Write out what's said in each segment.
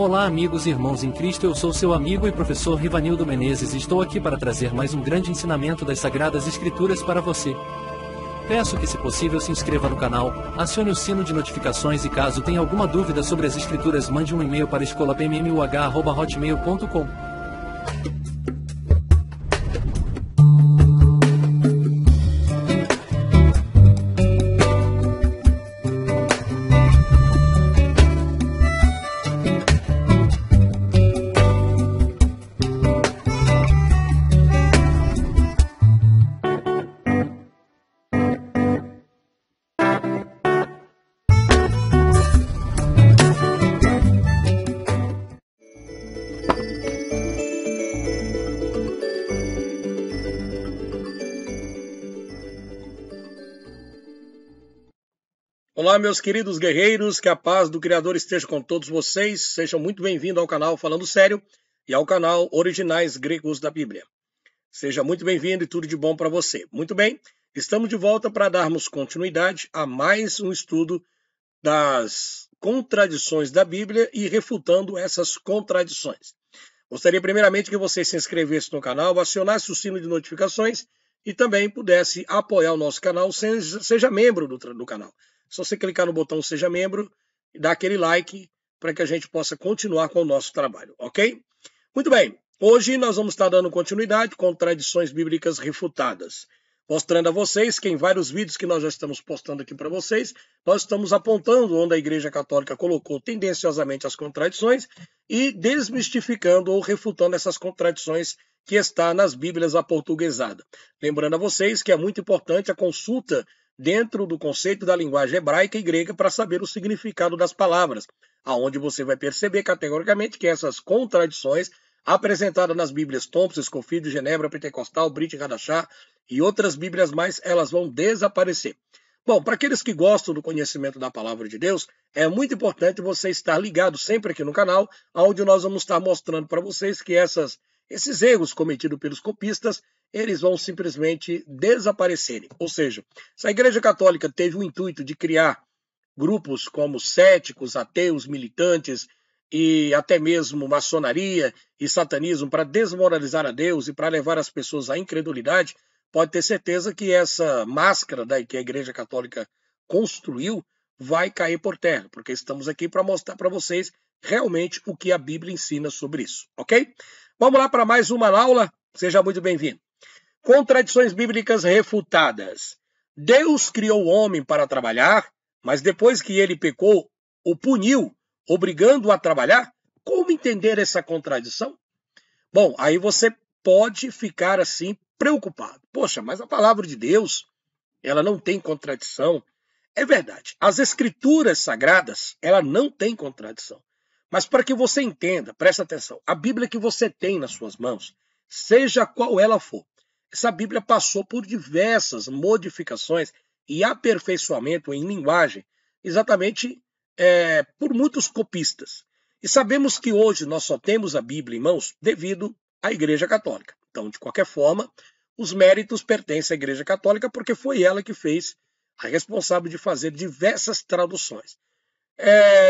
Olá, amigos e irmãos em Cristo, eu sou seu amigo e professor Rivanildo Menezes e estou aqui para trazer mais um grande ensinamento das Sagradas Escrituras para você. Peço que, se possível, se inscreva no canal, acione o sino de notificações e, caso tenha alguma dúvida sobre as Escrituras, mande um e-mail para escolapmmuh@hotmail.com. Olá, meus queridos guerreiros, que a paz do Criador esteja com todos vocês. Sejam muito bem-vindos ao canal Falando Sério e ao canal Originais Gregos da Bíblia. Seja muito bem-vindo e tudo de bom para você. Muito bem, estamos de volta para darmos continuidade a mais um estudo das contradições da Bíblia e refutando essas contradições. Gostaria primeiramente que você se inscrevesse no canal, acionasse o sino de notificações e também pudesse apoiar o nosso canal, seja membro do canal. Se você clicar no botão Seja Membro e dar aquele like para que a gente possa continuar com o nosso trabalho, ok? Muito bem, hoje nós vamos estar dando continuidade com contradições bíblicas refutadas, mostrando a vocês que em vários vídeos que nós já estamos postando aqui para vocês, nós estamos apontando onde a Igreja Católica colocou tendenciosamente as contradições e desmistificando ou refutando essas contradições que está nas Bíblias aportuguesadas. Lembrando a vocês que é muito importante a consulta dentro do conceito da linguagem hebraica e grega para saber o significado das palavras, aonde você vai perceber categoricamente que essas contradições apresentadas nas Bíblias Thompson, Scofield, Genebra, Pentecostal, Brit Hadashah e outras Bíblias mais, elas vão desaparecer. Bom, para aqueles que gostam do conhecimento da Palavra de Deus, é muito importante você estar ligado sempre aqui no canal, onde nós vamos estar mostrando para vocês que esses erros cometidos pelos copistas, eles vão simplesmente desaparecerem. Ou seja, se a Igreja Católica teve o intuito de criar grupos como céticos, ateus, militantes e até mesmo maçonaria e satanismo para desmoralizar a Deus e para levar as pessoas à incredulidade, pode ter certeza que essa máscara que a Igreja Católica construiu vai cair por terra, porque estamos aqui para mostrar para vocês realmente o que a Bíblia ensina sobre isso, ok? Vamos lá para mais uma aula, seja muito bem-vindo. Contradições bíblicas refutadas. Deus criou o homem para trabalhar, mas depois que ele pecou, o puniu, obrigando-o a trabalhar? Como entender essa contradição? Bom, aí você pode ficar assim preocupado. Poxa, mas a palavra de Deus, ela não tem contradição. É verdade, as escrituras sagradas, ela não tem contradição. Mas para que você entenda, presta atenção, a Bíblia que você tem nas suas mãos, seja qual ela for, essa Bíblia passou por diversas modificações e aperfeiçoamento em linguagem, exatamente por muitos copistas. E sabemos que hoje nós só temos a Bíblia em mãos devido à Igreja Católica. Então, de qualquer forma, os méritos pertencem à Igreja Católica porque foi ela que fez a responsável de fazer diversas traduções.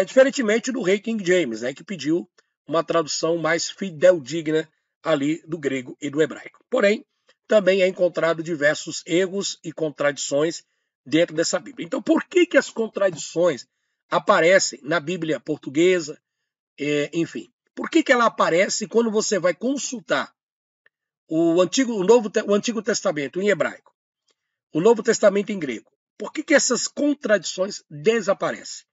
Diferentemente do rei King James, que pediu uma tradução mais fideldigna ali do grego e do hebraico. Porém, também é encontrado diversos erros e contradições dentro dessa Bíblia. Então, por que as contradições aparecem na Bíblia portuguesa? Enfim, por que ela aparece quando você vai consultar o Antigo Testamento em hebraico, o Novo Testamento em grego? Por que essas contradições desaparecem?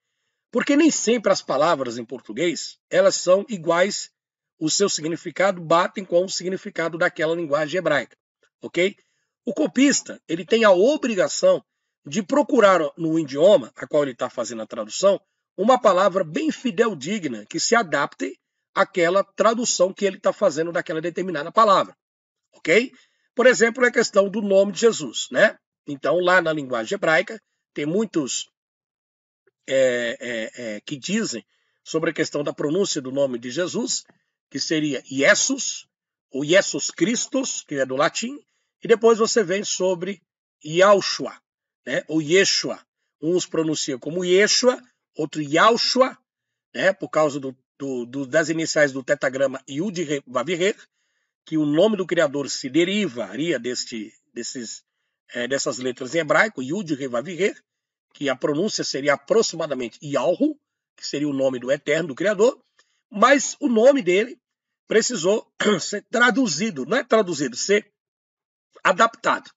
Porque nem sempre as palavras em português, elas são iguais, o seu significado batem com o significado daquela linguagem hebraica, ok? O copista, ele tem a obrigação de procurar no idioma a qual ele está fazendo a tradução, uma palavra bem fideldigna, que se adapte àquela tradução que ele está fazendo daquela determinada palavra, ok? Por exemplo, a questão do nome de Jesus, né? Então, lá na linguagem hebraica, tem muitos que dizem sobre a questão da pronúncia do nome de Jesus, que seria Jesus, ou Jesus Christus, que é do latim, e depois você vem sobre Yahushua, ou Yeshua. Uns pronunciam como Yeshua, outro Yahushua, por causa do das iniciais do tetagrama Yud-Vav-He, que o nome do Criador se derivaria dessas letras em hebraico, Yud-Vav-He, que a pronúncia seria aproximadamente Yahweh, que seria o nome do Eterno, do Criador, mas o nome dele precisou ser traduzido, não é traduzido, ser adaptado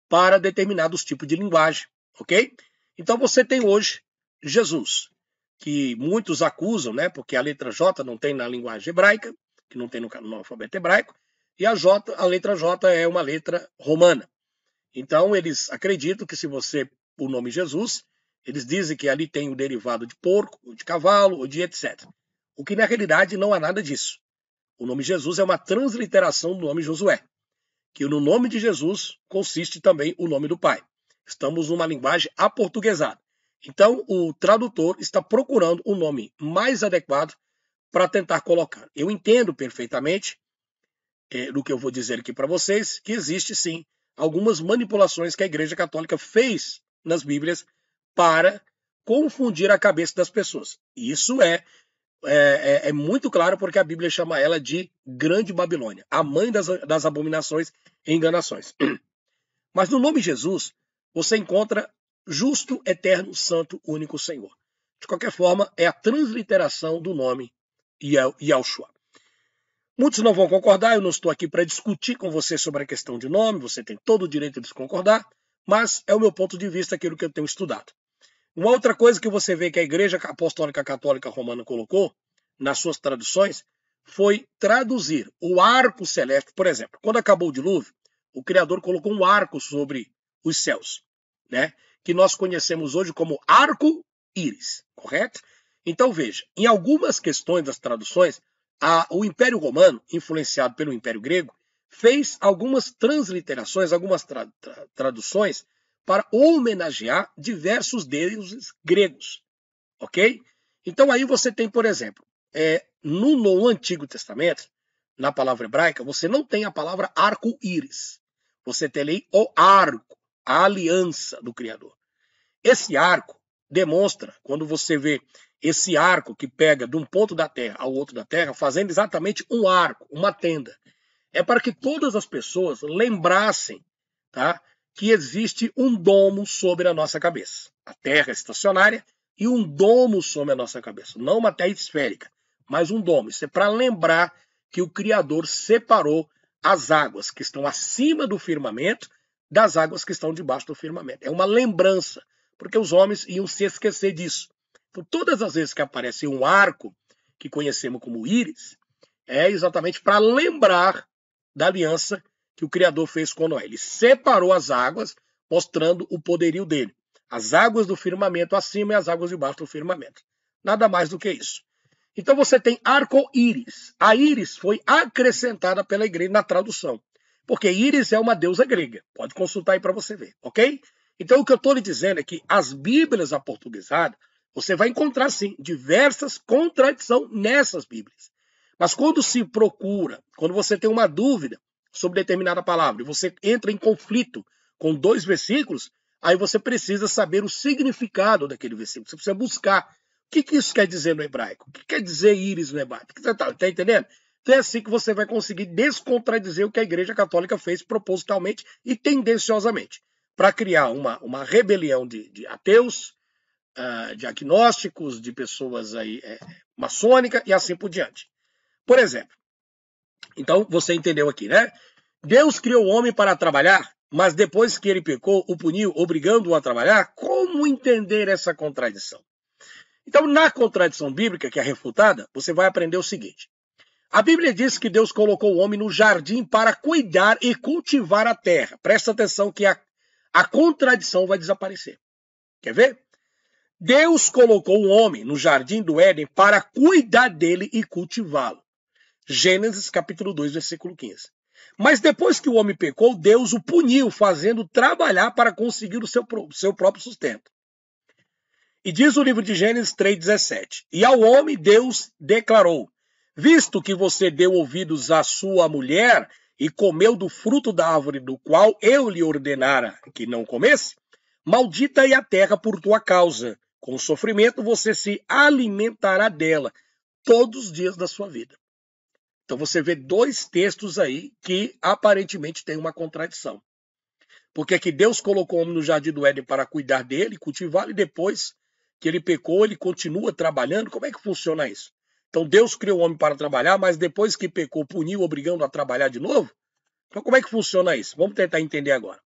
para determinados tipos de linguagem, ok? Então você tem hoje Jesus, que muitos acusam, né, porque a letra J não tem na linguagem hebraica, que não tem no alfabeto hebraico, e a letra J é uma letra romana. Então eles acreditam que o nome Jesus, eles dizem que ali tem o derivado de porco, ou de cavalo, ou de etc. O que na realidade não há nada disso. O nome Jesus é uma transliteração do nome Josué, que no nome de Jesus consiste também o nome do Pai. Estamos numa linguagem aportuguesada. Então o tradutor está procurando o nome mais adequado para tentar colocar. Eu entendo perfeitamente do que eu vou dizer aqui para vocês, que existe sim algumas manipulações que a Igreja Católica fez nas Bíblias para confundir a cabeça das pessoas. Isso é muito claro porque a Bíblia chama ela de Grande Babilônia, a mãe das abominações e enganações. Mas no nome Jesus, você encontra justo, eterno, santo, único Senhor. De qualquer forma, é a transliteração do nome Yahushua. Muitos não vão concordar, eu não estou aqui para discutir com você sobre a questão de nome, você tem todo o direito de concordar, mas é o meu ponto de vista, aquilo que eu tenho estudado. Uma outra coisa que você vê que a Igreja Apostólica Católica Romana colocou nas suas traduções foi traduzir o arco celeste. Por exemplo, quando acabou o dilúvio, o Criador colocou um arco sobre os céus, né? Que nós conhecemos hoje como arco-íris, correto? Então veja, em algumas questões das traduções, o Império Romano, influenciado pelo Império Grego, fez algumas transliterações, algumas traduções para homenagear diversos deuses gregos, ok? Então aí você tem, por exemplo, no Antigo Testamento, na palavra hebraica, você não tem a palavra arco-íris. Você tem ali o arco, a aliança do Criador. Esse arco demonstra, quando você vê esse arco que pega de um ponto da terra ao outro da terra, fazendo exatamente um arco, uma tenda. É para que todas as pessoas lembrassem, tá, que existe um domo sobre a nossa cabeça. A terra estacionária e um domo sobre a nossa cabeça. Não uma terra esférica, mas um domo. Isso é para lembrar que o Criador separou as águas que estão acima do firmamento das águas que estão debaixo do firmamento. É uma lembrança, porque os homens iam se esquecer disso. Então, todas as vezes que aparece um arco, que conhecemos como íris, é exatamente para lembrar da aliança que o Criador fez com Noé. Ele separou as águas, mostrando o poderio dele. As águas do firmamento acima e as águas debaixo do firmamento. Nada mais do que isso. Então você tem arco-íris. A íris foi acrescentada pela igreja na tradução. Porque íris é uma deusa grega. Pode consultar aí para você ver, ok? Então o que eu estou lhe dizendo é que as Bíblias aportuguesadas, você vai encontrar, sim, diversas contradições nessas Bíblias. Mas quando se procura, quando você tem uma dúvida sobre determinada palavra, e você entra em conflito com 2 versículos, aí você precisa saber o significado daquele versículo. Você precisa buscar o que isso quer dizer no hebraico. O que quer dizer íris no hebraico? Está entendendo? Então é assim que você vai conseguir descontradizer o que a Igreja Católica fez propositalmente e tendenciosamente, para criar uma rebelião de ateus, de agnósticos, de pessoas aí maçônicas e assim por diante. Por exemplo, então você entendeu aqui, né? Deus criou o homem para trabalhar, mas depois que ele pecou, o puniu, obrigando-o a trabalhar. Como entender essa contradição? Então, na contradição bíblica, que é refutada, você vai aprender o seguinte. A Bíblia diz que Deus colocou o homem no jardim para cuidar e cultivar a terra. Presta atenção que a contradição vai desaparecer. Quer ver? Deus colocou o homem no jardim do Éden para cuidar dele e cultivá-lo. Gênesis capítulo 2, versículo 15. Mas depois que o homem pecou, Deus o puniu, fazendo trabalhar para conseguir o seu próprio sustento. E diz o livro de Gênesis 3,17. E ao homem Deus declarou, visto que você deu ouvidos à sua mulher e comeu do fruto da árvore do qual eu lhe ordenara que não comesse, maldita é a terra por tua causa. Com sofrimento você se alimentará dela todos os dias da sua vida. Então você vê dois textos aí que aparentemente têm uma contradição. Porque que Deus colocou o homem no jardim do Éden para cuidar dele, cultivá-lo, e depois que ele pecou, ele continua trabalhando. Como é que funciona isso? Então Deus criou o homem para trabalhar, mas depois que pecou, puniu, obrigando a trabalhar de novo? Então como é que funciona isso? Vamos tentar entender agora.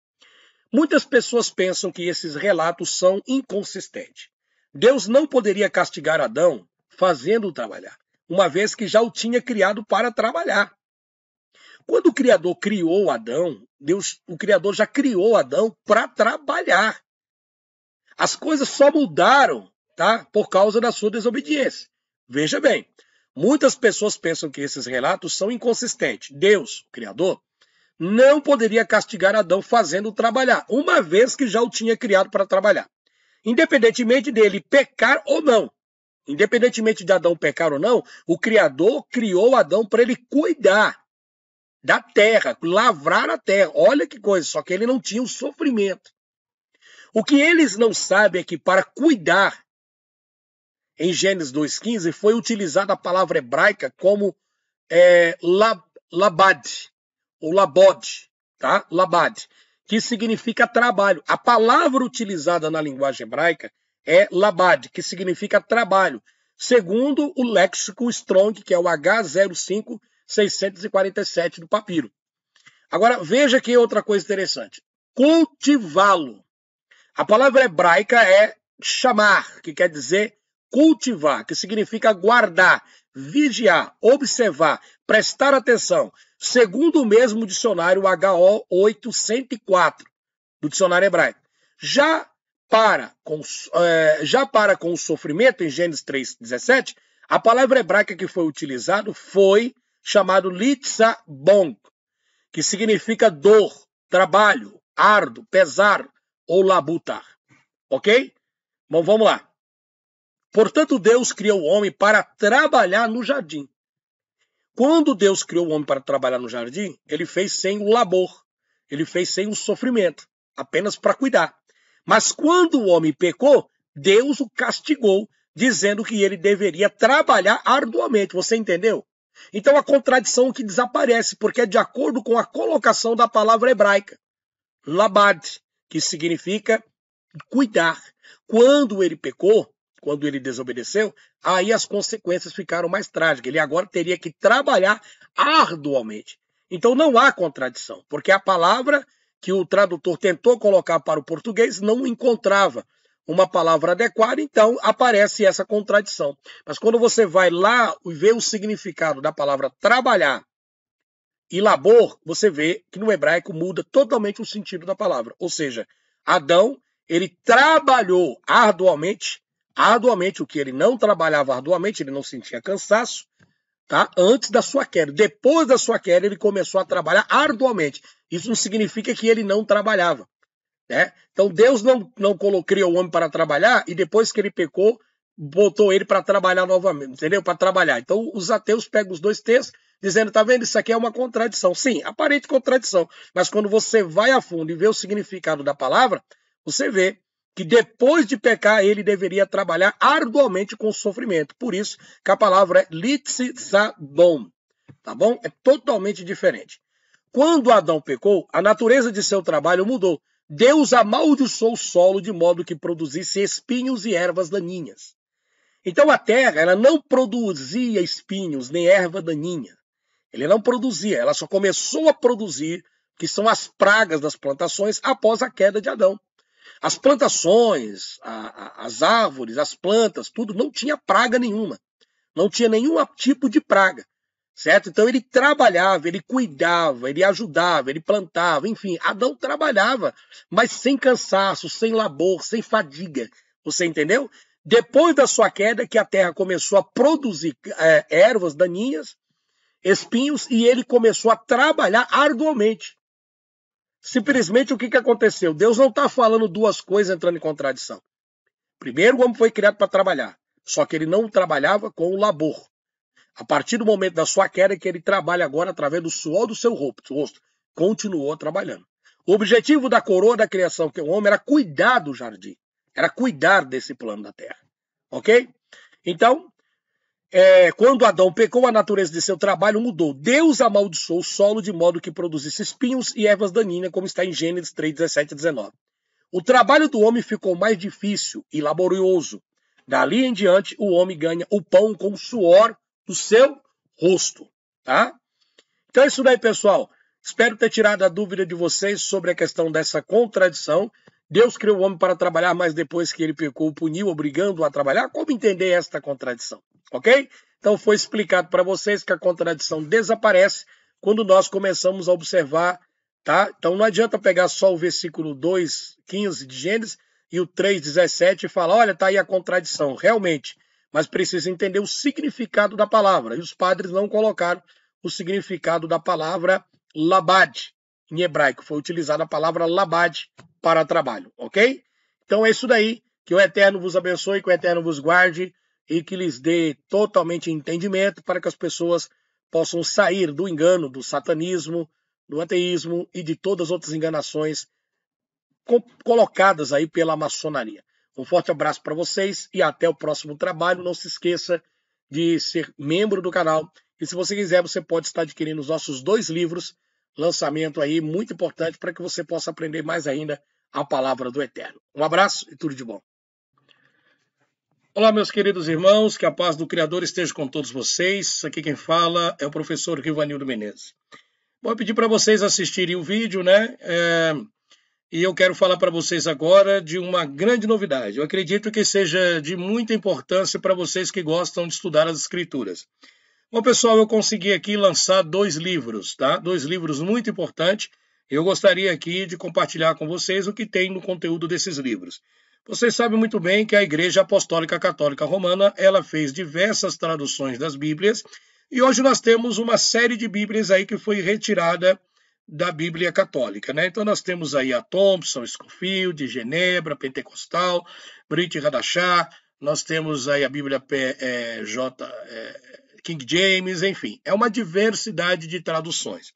Muitas pessoas pensam que esses relatos são inconsistentes. Deus não poderia castigar Adão fazendo-o trabalhar, uma vez que já o tinha criado para trabalhar. Quando o Criador criou Adão, o Criador já criou Adão para trabalhar. As coisas só mudaram, tá, por causa da sua desobediência. Veja bem, muitas pessoas pensam que esses relatos são inconsistentes. Deus, o Criador, não poderia castigar Adão fazendo-o trabalhar, uma vez que já o tinha criado para trabalhar. Independentemente dele pecar ou não, independentemente de Adão pecar ou não, o Criador criou Adão para ele cuidar da terra, lavrar a terra. Olha que coisa, só que ele não tinha o sofrimento. O que eles não sabem é que para cuidar, em Gênesis 2,15, foi utilizada a palavra hebraica como labad, ou labod, tá? Labad, que significa trabalho. A palavra utilizada na linguagem hebraica é labad, que significa trabalho, segundo o léxico Strong, que é o H05647 do papiro. Agora, veja aqui outra coisa interessante. Cultivá-lo. A palavra hebraica é chamar, que quer dizer cultivar, que significa guardar, vigiar, observar, prestar atenção, segundo o mesmo dicionário HO 804 do dicionário hebraico. Já para com o sofrimento, em Gênesis 3,17, a palavra hebraica que foi utilizada foi chamado litzabon, que significa dor, trabalho, árduo, pesar ou labutar. Ok? Bom, vamos lá. Portanto, Deus criou o homem para trabalhar no jardim. Quando Deus criou o homem para trabalhar no jardim, ele fez sem o labor, ele fez sem o sofrimento, apenas para cuidar. Mas quando o homem pecou, Deus o castigou, dizendo que ele deveria trabalhar arduamente. Você entendeu? Então a contradição que desaparece, porque é de acordo com a colocação da palavra hebraica, labad, que significa cuidar. Quando ele pecou, quando ele desobedeceu, aí as consequências ficaram mais trágicas. Ele agora teria que trabalhar arduamente. Então não há contradição, porque a palavra que o tradutor tentou colocar para o português não encontrava uma palavra adequada, então aparece essa contradição. Mas quando você vai lá e vê o significado da palavra trabalhar e labor, você vê que no hebraico muda totalmente o sentido da palavra. Ou seja, Adão, ele trabalhou arduamente, o que ele não trabalhava arduamente, ele não sentia cansaço, tá? Antes da sua queda. Depois da sua queda, ele começou a trabalhar arduamente. Isso não significa que ele não trabalhava, né? Então Deus não criou o homem para trabalhar e depois que ele pecou, botou ele para trabalhar novamente, entendeu? Para trabalhar. Então os ateus pegam os dois textos, dizendo, tá vendo, isso aqui é uma contradição. Sim, aparente contradição, mas quando você vai a fundo e vê o significado da palavra, você vê que depois de pecar, ele deveria trabalhar arduamente com o sofrimento. Por isso que a palavra é litzadon, tá bom? É totalmente diferente. Quando Adão pecou, a natureza de seu trabalho mudou. Deus amaldiçoou o solo de modo que produzisse espinhos e ervas daninhas. Então a terra, ela não produzia espinhos nem erva daninha. Ele não produzia, ela só começou a produzir, que são as pragas das plantações, após a queda de Adão. As plantações, as árvores, as plantas, tudo, não tinha praga nenhuma. Não tinha nenhum tipo de praga, certo? Então ele trabalhava, ele cuidava, ele ajudava, ele plantava, enfim. Adão trabalhava, mas sem cansaço, sem labor, sem fadiga. Você entendeu? Depois da sua queda, que a terra começou a produzir ervas daninhas, espinhos, e ele começou a trabalhar arduamente. Simplesmente o que aconteceu? Deus não está falando duas coisas entrando em contradição. Primeiro, o homem foi criado para trabalhar, só que ele não trabalhava com o labor. A partir do momento da sua queda, que ele trabalha agora através do suor do seu rosto. Continuou trabalhando. O objetivo da coroa da criação, que é o homem, era cuidar do jardim. Era cuidar desse plano da terra. Ok? Então, quando Adão pecou, a natureza de seu trabalho mudou. Deus amaldiçoou o solo de modo que produzisse espinhos e ervas daninhas, como está em Gênesis 3, 17 e 19. O trabalho do homem ficou mais difícil e laborioso. Dali em diante, o homem ganha o pão com o suor do seu rosto. Tá? Então é isso daí, pessoal. Espero ter tirado a dúvida de vocês sobre a questão dessa contradição. Deus criou o homem para trabalhar, mas depois que ele pecou, o puniu, obrigando-o a trabalhar. Como entender esta contradição? Ok? Então foi explicado para vocês que a contradição desaparece quando nós começamos a observar, tá? Então não adianta pegar só o versículo 2:15 de Gênesis e o 3:17 e falar, olha, tá aí a contradição, realmente. Mas precisa entender o significado da palavra. E os padres não colocaram o significado da palavra labad. Em hebraico foi utilizada a palavra labad para trabalho, ok? Então é isso daí. Que o Eterno vos abençoe, que o Eterno vos guarde e que lhes dê totalmente entendimento para que as pessoas possam sair do engano, do satanismo, do ateísmo e de todas as outras enganações colocadas aí pela maçonaria. Um forte abraço para vocês e até o próximo trabalho. Não se esqueça de ser membro do canal. E se você quiser, você pode estar adquirindo os nossos 2 livros, lançamento aí muito importante para que você possa aprender mais ainda a palavra do Eterno. Um abraço e tudo de bom. Olá, meus queridos irmãos, que a paz do Criador esteja com todos vocês. Aqui quem fala é o professor Rivanildo Menezes. Vou pedir para vocês assistirem o vídeo, né? E eu quero falar para vocês agora de uma grande novidade. Eu acredito que seja de muita importância para vocês que gostam de estudar as Escrituras. Bom, pessoal, eu consegui aqui lançar 2 livros, tá? 2 livros muito importantes. Eu gostaria aqui de compartilhar com vocês o que tem no conteúdo desses livros. Vocês sabem muito bem que a Igreja Apostólica Católica Romana, ela fez diversas traduções das Bíblias, e hoje nós temos uma série de Bíblias aí que foi retirada da Bíblia Católica, né? Então nós temos aí a Thompson, Scofield, Genebra, Pentecostal, Brit Hadachá, nós temos aí a Bíblia King James, enfim, é uma diversidade de traduções.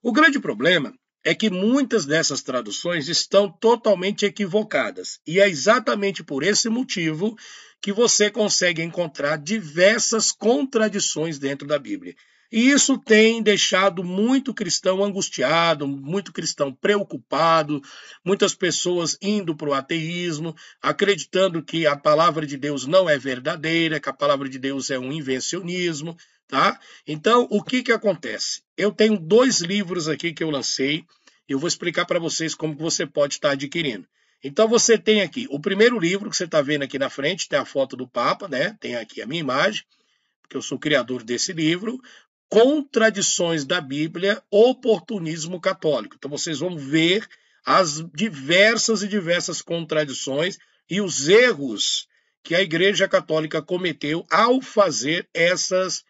O grande problema é que muitas dessas traduções estão totalmente equivocadas. E é exatamente por esse motivo que você consegue encontrar diversas contradições dentro da Bíblia. E isso tem deixado muito cristão angustiado, muito cristão preocupado, muitas pessoas indo para o ateísmo, acreditando que a palavra de Deus não é verdadeira, que a palavra de Deus é um invencionismo. Tá? Então, o que acontece? Eu tenho 2 livros aqui que eu lancei, e eu vou explicar para vocês como que você pode estar adquirindo. Então, você tem aqui o primeiro livro que você está vendo aqui na frente, tem a foto do Papa, né? Tem aqui a minha imagem, porque eu sou o criador desse livro, Contradições da Bíblia, Oportunismo Católico. Então, vocês vão ver as diversas contradições e os erros que a Igreja Católica cometeu ao fazer essas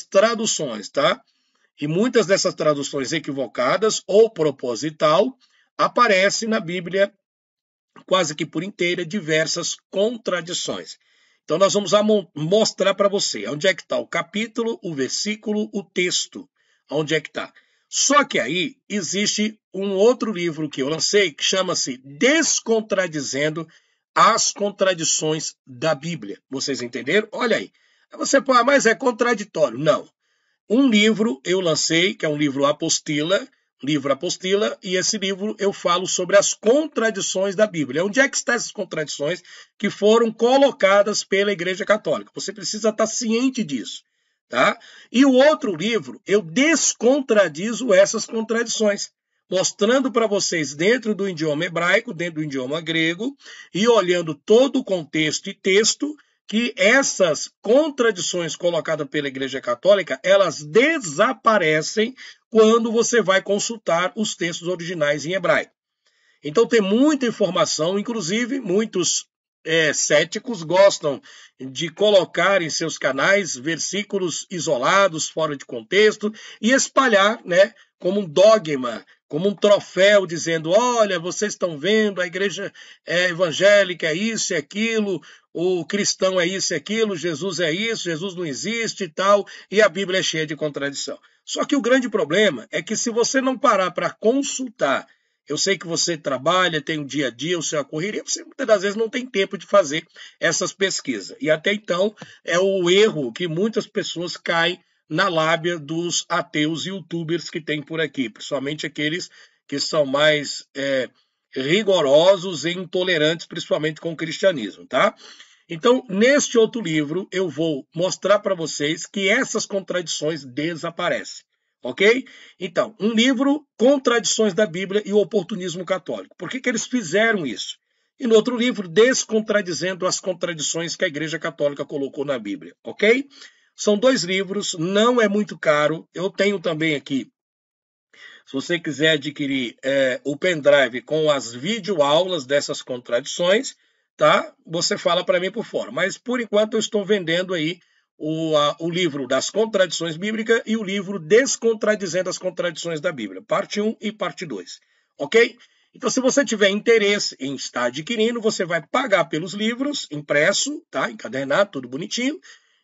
traduções, tá? E muitas dessas traduções equivocadas ou proposital aparecem na Bíblia quase que por inteira diversas contradições. Então nós vamos mostrar para você onde é que está o capítulo, o versículo, o texto, onde é que está. Só que aí existe um outro livro que eu lancei que chama-se Descontradizendo as Contradições da Bíblia. Vocês entenderam? Olha aí. Você pode, mas é contraditório. Não. Um livro eu lancei, que é um livro apostila, e esse livro eu falo sobre as contradições da Bíblia. Onde é que estão essas contradições que foram colocadas pela Igreja Católica? Você precisa estar ciente disso. Tá? E o outro livro, eu descontradizo essas contradições, mostrando para vocês dentro do idioma hebraico, dentro do idioma grego, e olhando todo o contexto e texto, que essas contradições colocadas pela Igreja Católica, elas desaparecem quando você vai consultar os textos originais em hebraico. Então tem muita informação, inclusive muitos céticos gostam de colocar em seus canais versículos isolados, fora de contexto, e espalhar, né, como um dogma, como um troféu, dizendo, olha, vocês estão vendo, a igreja evangélica é isso e aquilo, o cristão é isso e aquilo, Jesus é isso, Jesus não existe e tal, e a Bíblia é cheia de contradição. Só que o grande problema é que se você não parar para consultar Eu sei que você trabalha, tem um dia a dia, o seu correria, você muitas das vezes não tem tempo de fazer essas pesquisas. E até então é o erro que muitas pessoas caem na lábia dos ateus youtubers que tem por aqui, principalmente aqueles que são mais rigorosos e intolerantes, principalmente com o cristianismo, tá? Então, neste outro livro, eu vou mostrar para vocês que essas contradições desaparecem, ok? Então, um livro, Contradições da Bíblia e o Oportunismo Católico. Por que eles fizeram isso? E no outro livro, Descontradizendo as Contradições que a Igreja Católica colocou na Bíblia, ok? São 2 livros, não é muito caro. Eu tenho também aqui, se você quiser adquirir o pendrive com as videoaulas dessas contradições, tá? Você fala para mim por fora. Mas, por enquanto, eu estou vendendo aí o livro das contradições bíblicas e o livro Descontradizendo as Contradições da Bíblia, parte 1 e parte 2, ok? Então, se você tiver interesse em estar adquirindo, você vai pagar pelos livros, impresso, tá? Encadernado, tudo bonitinho,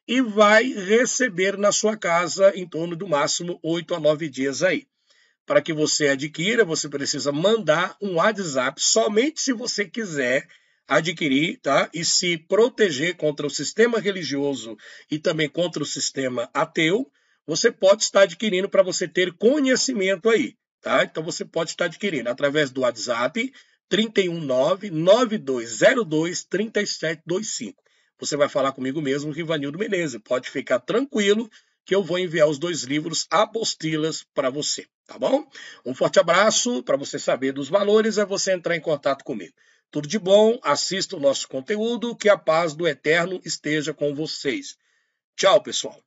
e vai receber na sua casa em torno do máximo 8 a 9 dias aí. Para que você adquira, você precisa mandar um WhatsApp somente se você quiser adquirir, tá? E se proteger contra o sistema religioso e também contra o sistema ateu, você pode estar adquirindo para você ter conhecimento aí, tá? Então você pode estar adquirindo através do WhatsApp 319-9202-3725. Você vai falar comigo mesmo, Rivanildo Menezes. Pode ficar tranquilo que eu vou enviar os 2 livros apostilas para você, tá bom? Um forte abraço. Para você saber dos valores, é você entrar em contato comigo. Tudo de bom, assista o nosso conteúdo, que a paz do Eterno esteja com vocês. Tchau, pessoal.